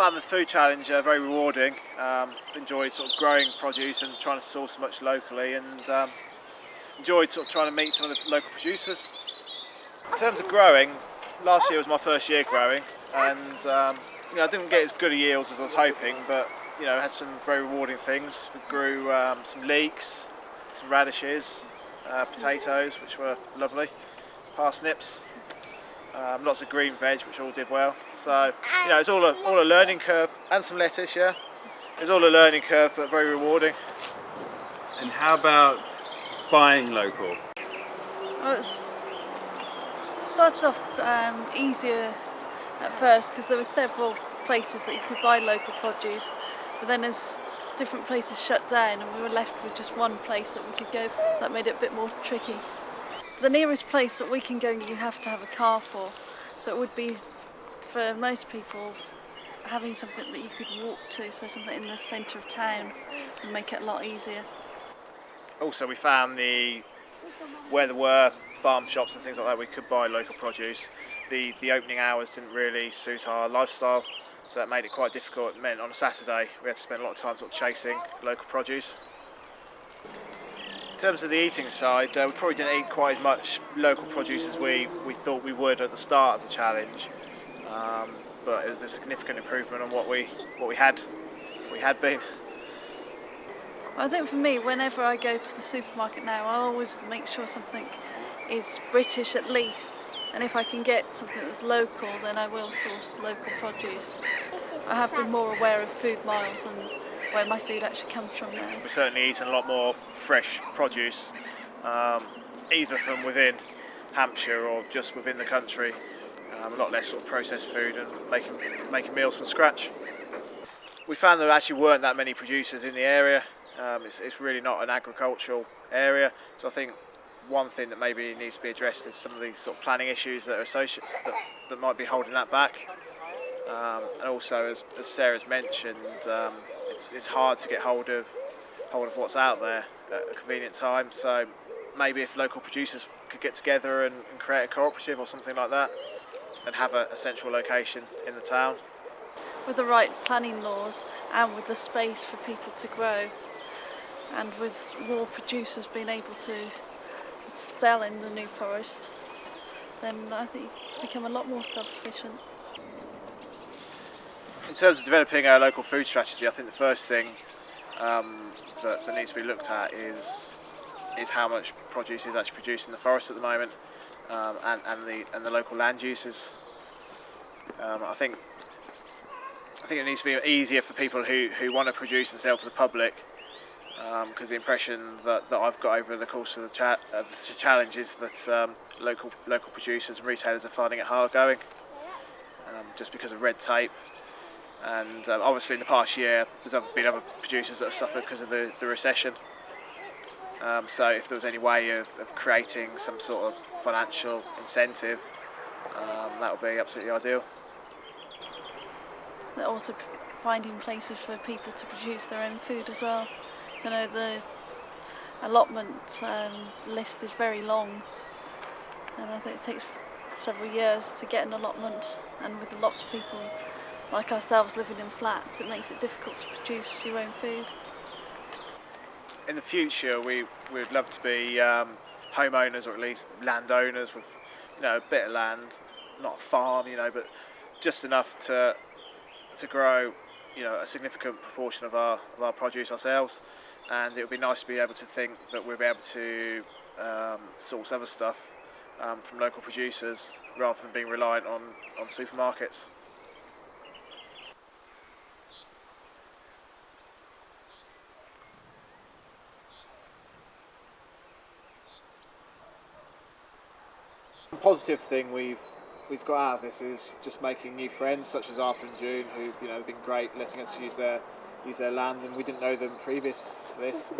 found the food challenge very rewarding. Enjoyed sort of growing produce and trying to source much locally, and enjoyed sort of trying to meet some of the local producers. In terms of growing, last year was my first year growing, and I didn't get as good a yields as I was hoping, but had some very rewarding things. We grew some leeks, some radishes, potatoes, which were lovely, parsnips, lots of green veg, which all did well. So it's all a learning curve, and some lettuce. Yeah, it's all a learning curve, but very rewarding. And how about buying local? Well, it started off easier at first because there were several places that you could buy local produce, but then as different places shut down and we were left with just one place that we could go, so that made it a bit more tricky. The nearest place that we can go you have to have a car for, so it would be for most people having something that you could walk to, so something in the centre of town would make it a lot easier. Also, we found where there were farm shops and things like that, we could buy local produce. The opening hours didn't really suit our lifestyle, so that made it quite difficult. It meant on a Saturday we had to spend a lot of time sort of chasing local produce. In terms of the eating side, we probably didn't eat quite as much local produce as we thought we would at the start of the challenge, but it was a significant improvement on what we had been. I think for me, whenever I go to the supermarket now, I'll always make sure something is British at least, and if I can get something that's local, then I will source local produce. I have been more aware of food miles and where my food actually comes from now. We're certainly eating a lot more fresh produce, either from within Hampshire or just within the country. A lot less sort of processed food and making meals from scratch. We found there actually weren't that many producers in the area. It's really not an agricultural area, so I think one thing that maybe needs to be addressed is some of these sort of planning issues that are that might be holding that back. And also, as Sarah's mentioned, it's hard to get hold of what's out there at a convenient time. So maybe if local producers could get together and create a cooperative or something like that, and have a central location in the town. With the right planning laws and with the space for people to grow, and with more producers being able to sell in the New Forest, then I think you become a lot more self-sufficient. In terms of developing a local food strategy, I think the first thing that needs to be looked at is how much produce is actually produced in the forest at the moment, and the local land uses. I think it needs to be easier for people who want to produce and sell to the public, because the impression that I've got over the course of the challenge is that local producers and retailers are finding it hard going, just because of red tape. And obviously in the past year there's been other producers that have suffered because of the recession. So if there was any way of creating some sort of financial incentive, that would be absolutely ideal. They're also finding places for people to produce their own food as well. So the allotment list is very long, and I think it takes several years to get an allotment, and with lots of people like ourselves living in flats, it makes it difficult to produce your own food. In the future, we would love to be homeowners, or at least landowners with a bit of land, not a farm, but just enough to grow a significant proportion of our produce ourselves. And it would be nice to be able to think that we'll be able to source other stuff from local producers rather than being reliant on supermarkets. The positive thing we've got out of this is just making new friends, such as Arthur and June, who have been great, letting us use their land, and we didn't know them previous to this.